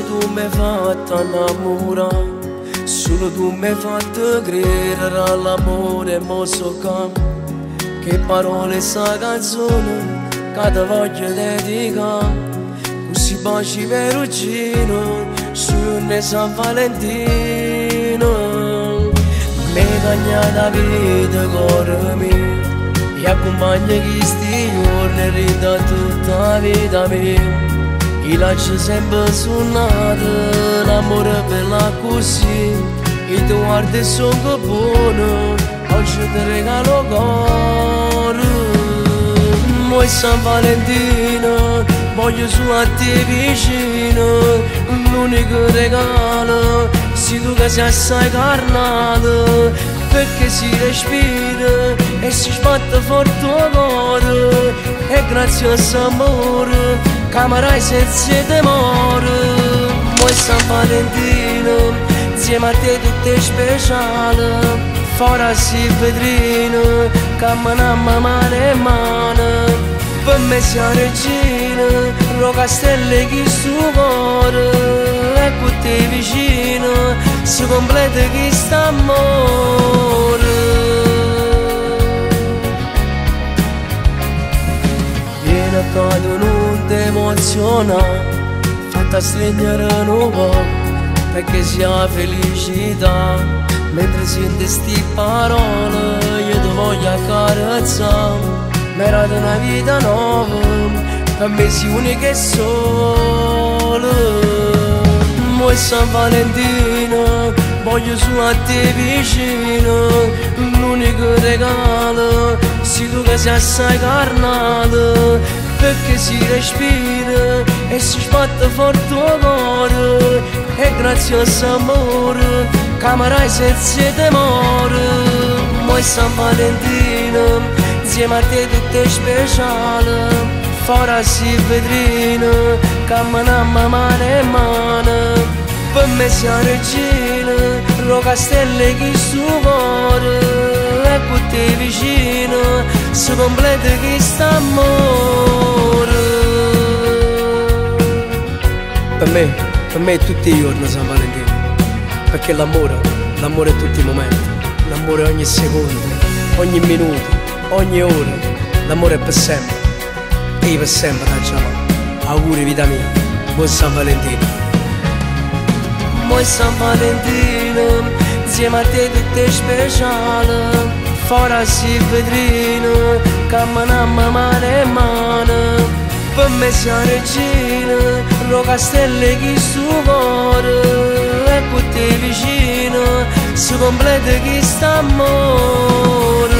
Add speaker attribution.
Speaker 1: tu mi hai fatto innamorare, solo tu mi hai fatto credere all'amore. Mo so che parole sta canzone che ti voglio dedicare, così baci perugino su ne San Valentino. Mi cagna la vita cuore mio e accompagna questi giorni, rida tutta la vita mia. Io lascio sempre suonato l'amore bella così, e tu guardi sono buono, oggi ti regalo cuore. Mo è San Valentino, voglio su a te vicino, l'unico regalo, sei tu che sei assai carnato, perché si respira e si sbatte forte il cuore, e grazie a s'amore camarai senza temore. Mo è San Valentino, insieme a te tutto è speciale, fuori si vedrino, camminammo mano in mano, per me sia regina, lo castello che sto cuore, e con te vicino, si completa questo amore. Vieni a caso non ti emoziona, fatta stringere un po', perché sia felicità, mentre senti sti parole io ti voglio accarezzare. Merita una vita nuova, per me sei unica e sola. Mo è San Valentino, voglio su a te vicino, l'unico regalo, sei tu che sei assai carnato, perché si respira e si sbatte forte il cuore, e grazie a s'amore camarai senza temore. Mo è San Valentino, insieme a te tutto è speciale, fuori si vedrino, camminammo mano in mano, per me sia regina, lo castello che sto cuore, e con te vicino, si completa questo amore. Per me è tutti i giorni San Valentino, perché l'amore è tutti i momenti, l'amore è ogni secondo, ogni minuto, ogni ora, l'amore è per sempre, e io per sempre t'aggiamo. Auguri vita mia, buon San Valentino. Mo è San Valentino, insieme a te tutto è speciale, fuori si vedrino, camminammo mano in mano, per me sia regina, lo castello che sto cuore, e con te vicino, si completa questo amore.